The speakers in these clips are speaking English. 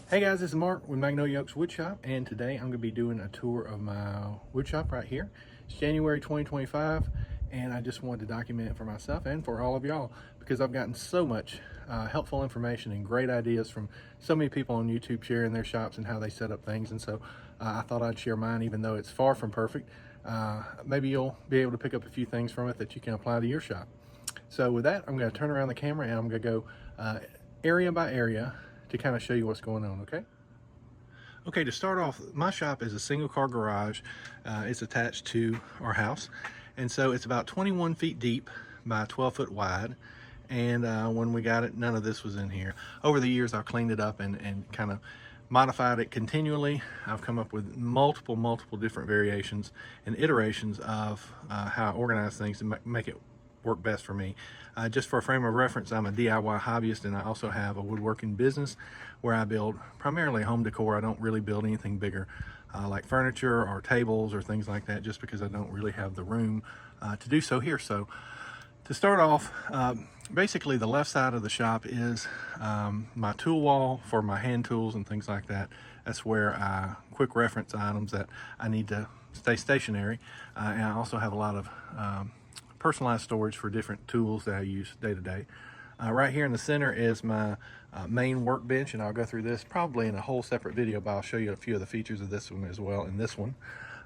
Hey guys, this is Mark with Magnolia Woodshop, and today I'm going to be doing a tour of my woodshop right here. It's January 2025, and I just wanted to document it for myself and for all of y'all because I've gotten so much helpful information and great ideas from so many people on YouTube sharing their shops and how they set up things, and so I thought I'd share mine even though it's far from perfect. Maybe you'll be able to pick up a few things from it that you can apply to your shop. So with that, I'm going to turn around the camera and I'm going to go area by area to kind of show you what's going on, okay? Okay, to start off, my shop is a single car garage. It's attached to our house, and so it's about 21 feet deep by 12 foot wide. And when we got it, none of this was in here. Over the years, I've cleaned it up and kind of modified it continually. I've come up with multiple different variations and iterations of how I organize things to make it work best for me. Just for a frame of reference, I'm a DIY hobbyist, and I also have a woodworking business where I build primarily home decor. I don't really build anything bigger like furniture or tables or things like that, just because I don't really have the room to do so here. So to start off, basically the left side of the shop is my tool wall for my hand tools and things like that. That's where quick reference items that I need to stay stationary, and I also have a lot of personalized storage for different tools that I use day to day. Right here in the center is my main workbench, and I'll go through this probably in a whole separate video, but I'll show you a few of the features of this one as well in this one.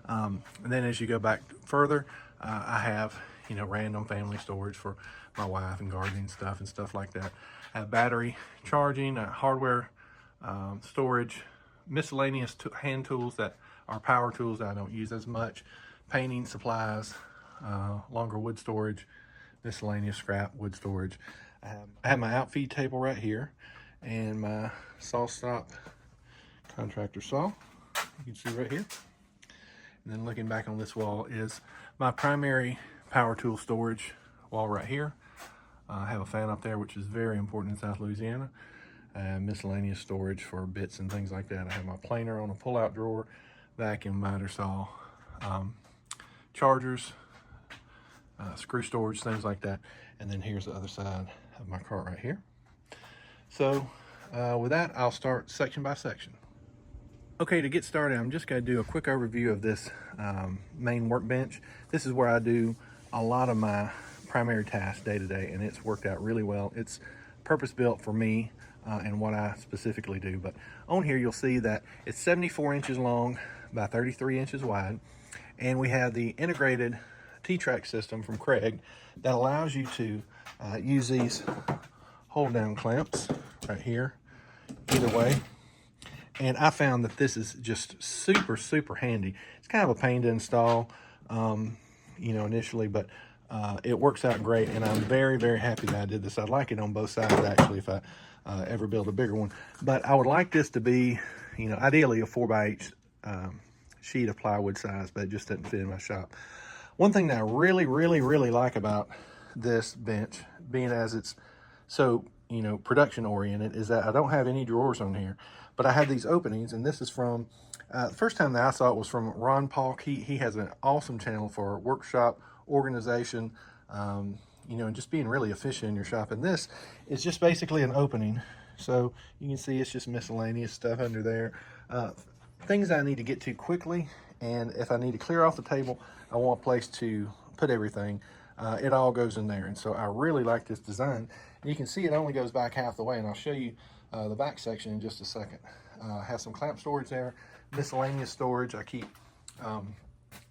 And then as you go back further, I have random family storage for my wife and gardening stuff and stuff like that. I have battery charging, hardware storage, miscellaneous hand tools that are power tools that I don't use as much, painting supplies, longer wood storage, miscellaneous scrap wood storage. I have my outfeed table right here and my saw stop contractor saw, you can see right here. And then looking back on this wall is my primary power tool storage wall right here. I have a fan up there, which is very important in South Louisiana. I have miscellaneous storage for bits and things like that. I have my planer on a pull-out drawer, vacuum, miter saw, chargers, screw storage, things like that. And then here's the other side of my cart right here. So with that, I'll start section by section. Okay, to get started, I'm just going to do a quick overview of this main workbench. This is where I do a lot of my primary tasks day to day, and it's worked out really well. It's purpose built for me and what I specifically do. But on here, you'll see that it's 74 inches long by 33 inches wide, and we have the integrated T-track system from Craig that allows you to use these hold down clamps right here either way. And I found that this is just super handy. It's kind of a pain to install initially, but it works out great, and I'm very happy that I did this. I'd like it on both sides actually if I ever build a bigger one, but I would like this to be ideally a 4x8 sheet of plywood size, but it just doesn't fit in my shop. One thing that I really like about this bench, being as it's so production oriented, is that I don't have any drawers on here, but I have these openings. And this is from the first time that I saw it was from Ron Paulk. He has an awesome channel for workshop organization, and just being really efficient in your shop. And this is just basically an opening, so you can see it's just miscellaneous stuff under there, things that I need to get to quickly. And if I need to clear off the table, I want a place to put everything. It all goes in there, and so I really like this design. And you can see it only goes back half the way, and I'll show you the back section in just a second. I have some clamp storage there, miscellaneous storage. I keep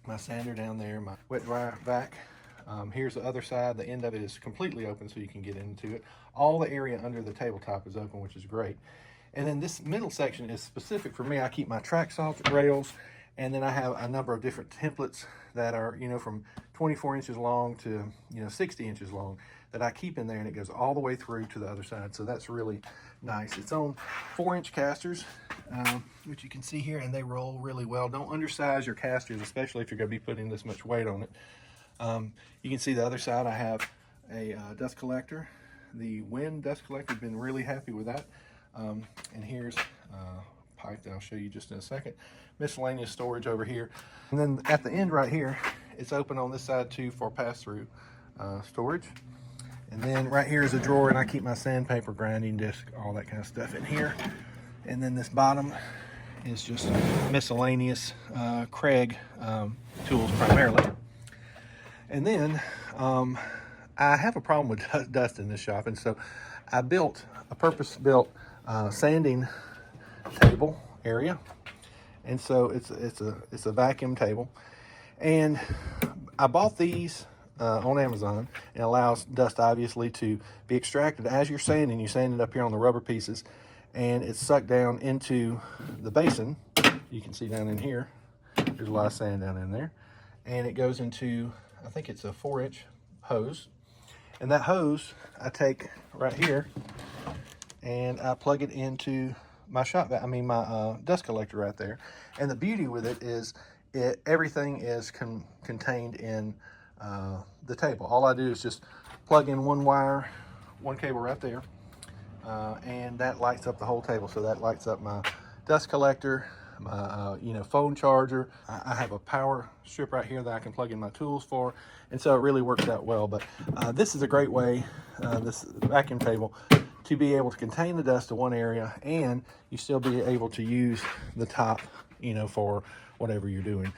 my sander down there, my wet dry vac. Here's the other side. The end of it is completely open, so you can get into it. All the area under the tabletop is open, which is great. And then this middle section is specific for me. I keep my track saw rails, and then I have a number of different templates that are, from 24 inches long to, 60 inches long that I keep in there, and it goes all the way through to the other side. So that's really nice. It's on 4-inch casters, which you can see here, and they roll really well. Don't undersize your casters, especially if you're going to be putting this much weight on it. You can see the other side, I have a dust collector. The wind dust collector, been really happy with that. And here's pipe that I'll show you just in a second. Miscellaneous storage over here. And then at the end right here, it's open on this side too for pass-through storage. And then right here is a drawer, and I keep my sandpaper, grinding disc, all that kind of stuff in here. And then this bottom is just miscellaneous Craig tools primarily. And then I have a problem with dust in this shop, and so I built a purpose-built sanding table area. And so it's a vacuum table, and I bought these on Amazon. It allows dust obviously to be extracted as you're sanding. You sand it up here on the rubber pieces, and it's sucked down into the basin. You can see down in here, there's a lot of sand down in there, and it goes into, I think it's a 4-inch hose, and that hose I take right here and I plug it into my my dust collector right there. And the beauty with it is everything is contained in the table. All I do is just plug in one cable right there, and that lights up the whole table. So that lights up my dust collector, my phone charger. I have a power strip right here that I can plug in my tools for, and so it really works out well. But this is a great way, this vacuum table, to be able to contain the dust to one area, and you still be able to use the top, for whatever you're doing.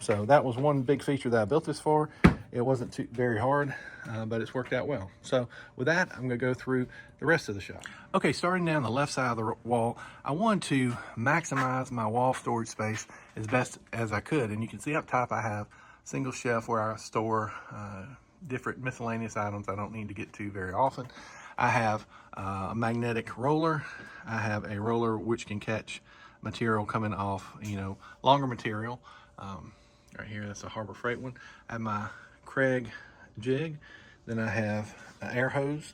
So that was one big feature that I built this for. It wasn't very hard, but it's worked out well. So with that, I'm gonna go through the rest of the shop. Okay, starting down the left side of the wall, I wanted to maximize my wall storage space as best as I could. And you can see up top, I have a single shelf where I store different miscellaneous items I don't need to get to very often. I have a magnetic roller. I have a roller which can catch material coming off, longer material. Right here, that's a Harbor Freight one. I have my Craig jig. Then I have an air hose,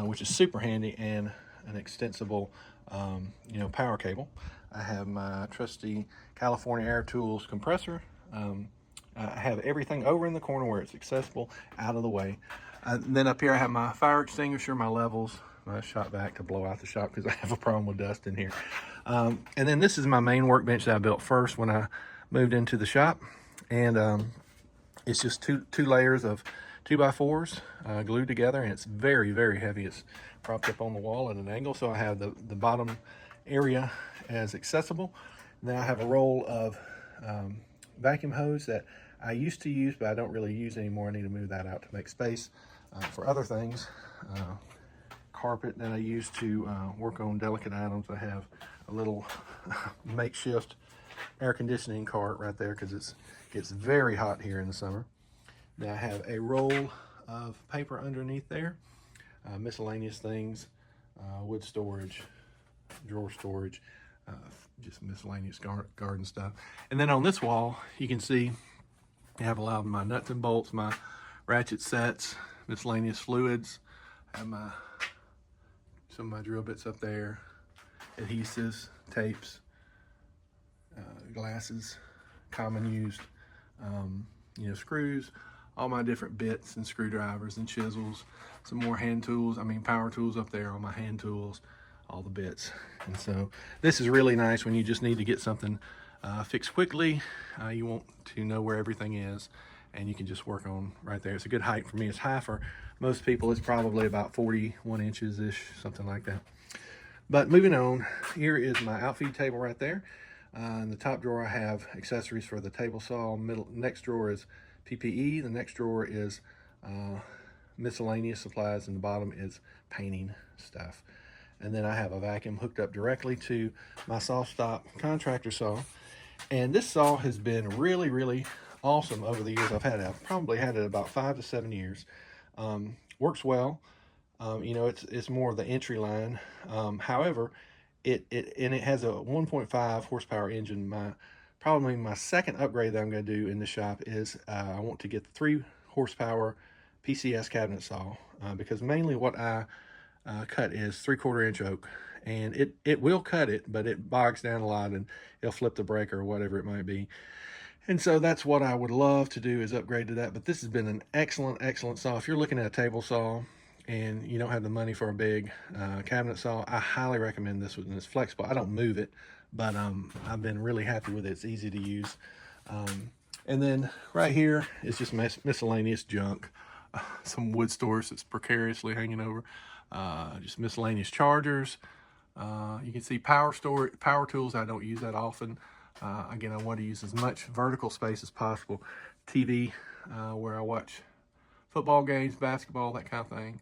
which is super handy, and an extensible, power cable. I have my trusty California Air Tools compressor. I have everything over in the corner where it's accessible, out of the way. Then up here I have my fire extinguisher, my levels, my shop vac to blow out the shop because I have a problem with dust in here. And then this is my main workbench that I built first when I moved into the shop. And it's just two layers of 2x4s glued together, and it's very, very heavy. It's propped up on the wall at an angle, so I have the bottom area as accessible. And then I have a roll of vacuum hose that I used to use, but I don't really use anymore. I need to move that out to make space for other things. Carpet that I use to work on delicate items. I have a little makeshift air conditioning cart right there because it gets very hot here in the summer. Then I have a roll of paper underneath there, miscellaneous things, wood storage, drawer storage, just miscellaneous garden stuff. And then on this wall, you can see I have a lot of my nuts and bolts, my ratchet sets, miscellaneous fluids. I have some of my drill bits up there, adhesives, tapes, glasses, common used, screws, all my different bits and screwdrivers and chisels, some more hand tools, power tools up there, all my hand tools, all the bits. And so this is really nice when you just need to get something fixed quickly. You want to know where everything is, and you can just work on right there. It's a good height for me. It's high for most people. It's probably about 41 inches-ish, something like that. But moving on, here is my outfeed table right there. In the top drawer, I have accessories for the table saw. Next drawer is PPE. The next drawer is miscellaneous supplies, and the bottom is painting stuff. And then I have a vacuum hooked up directly to my saw stop contractor saw. And this saw has been really, really awesome over the years I've had it. I've probably had it about 5 to 7 years. Works well. It's more of the entry line. However, it has a 1.5 horsepower engine. Probably my second upgrade that I'm going to do in the shop is I want to get the 3 horsepower PCS cabinet saw, because mainly what I cut is 3/4 inch oak, and it will cut it, but it bogs down a lot and it'll flip the breaker or whatever it might be. And so that's what I would love to do, is upgrade to that. But this has been an excellent saw. If you're looking at a table saw and you don't have the money for a big cabinet saw, I highly recommend this one. It's flexible. I don't move it, but I've been really happy with it. It's easy to use. And then right here is just miscellaneous junk. some wood storage that's precariously hanging over. Just miscellaneous chargers. You can see power tools. I don't use that often. Again, I want to use as much vertical space as possible. TV, where I watch football games, basketball, that kind of thing.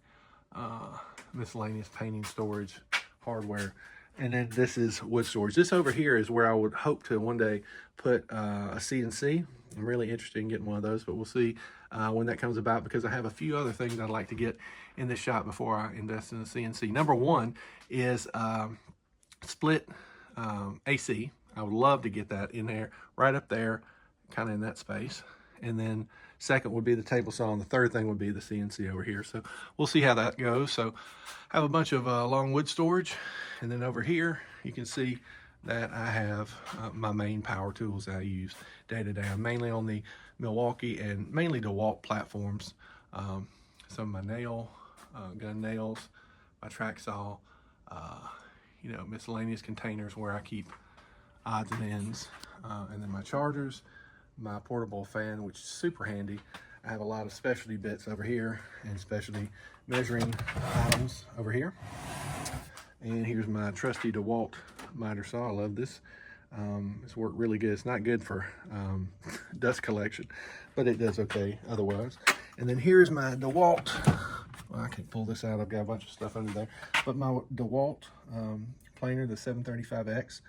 Miscellaneous painting storage, hardware. And then this is wood storage. This over here is where I would hope to one day put a CNC. I'm really interested in getting one of those, but we'll see when that comes about, because I have a few other things I'd like to get in this shop before I invest in a CNC. Number one is split AC. I would love to get that in there, right up there, kind of in that space. And then second would be the table saw, and the third thing would be the CNC over here. So we'll see how that goes. So I have a bunch of long wood storage, and then over here you can see that I have my main power tools that I use day to day. I'm mainly on the Milwaukee and mainly DeWalt platforms. Some of my gun nails, my track saw, you know, miscellaneous containers where I keep odds and ends, and then my chargers, my portable fan, which is super handy. I have a lot of specialty bits over here and specialty measuring items over here. And here's my trusty DeWalt miter saw. I love this. It's worked really good. It's not good for dust collection, but it does okay otherwise. And then here's my DeWalt. Well, I can't pull this out. I've got a bunch of stuff under there. But my DeWalt planer, the 735X.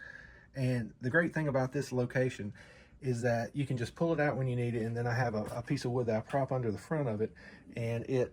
And the great thing about this location is that you can just pull it out when you need it, and then I have a piece of wood that I prop under the front of it, and it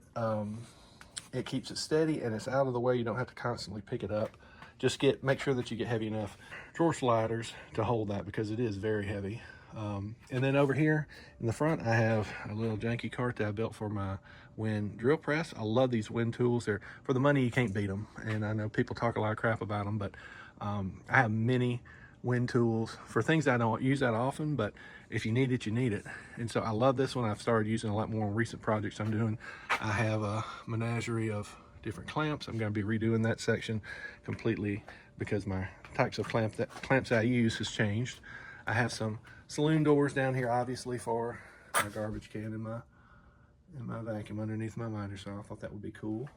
keeps it steady and it's out of the way. You don't have to constantly pick it up. Just make sure that you get heavy enough drawer sliders to hold that, because it is very heavy. And then over here in the front, I have a little janky cart that I built for my Wind drill press. I love these Wind tools. They're, for the money, you can't beat them. And I know people talk a lot of crap about them, but I have many Wind tools for things I don't use that often, but if you need it, you need it. And so I love this one. I've started using a lot more on recent projects I'm doing. I have a menagerie of different clamps. I'm going to be redoing that section completely because my types of clamps I use has changed. I have some saloon doors down here, obviously, for my garbage can and my vacuum underneath my miter saw. I thought that would be cool.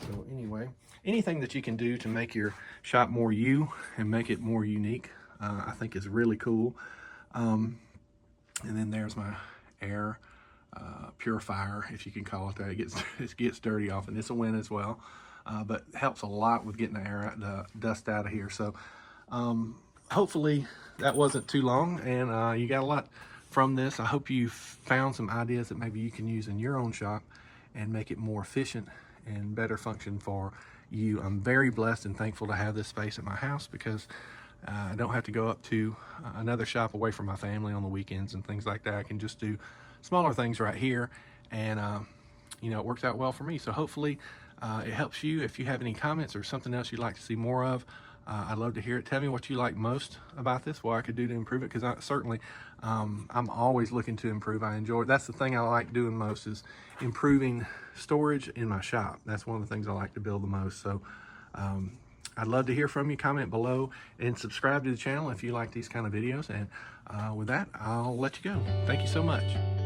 So anyway, anything that you can do to make your shop more you and make it more unique, I think is really cool. And then there's my air purifier, if you can call it that. It gets dirty often. It's a win as well, but helps a lot with getting the dust out of here. So hopefully that wasn't too long, and you got a lot from this. I hope you found some ideas that maybe you can use in your own shop and make it more efficient and better function for you. I'm very blessed and thankful to have this space at my house, because I don't have to go up to another shop away from my family on the weekends and things like that. I can just do smaller things right here, and you know, it works out well for me. So hopefully it helps you. If you have any comments or something else you'd like to see more of, I'd love to hear it. Tell me what you like most about this, what I could do to improve it, because I'm always looking to improve. I enjoy it. That's the thing I like doing most, is improving storage in my shop. That's one of the things I like to build the most. So I'd love to hear from you. Comment below and subscribe to the channel if you like these kind of videos. And with that, I'll let you go. Thank you so much.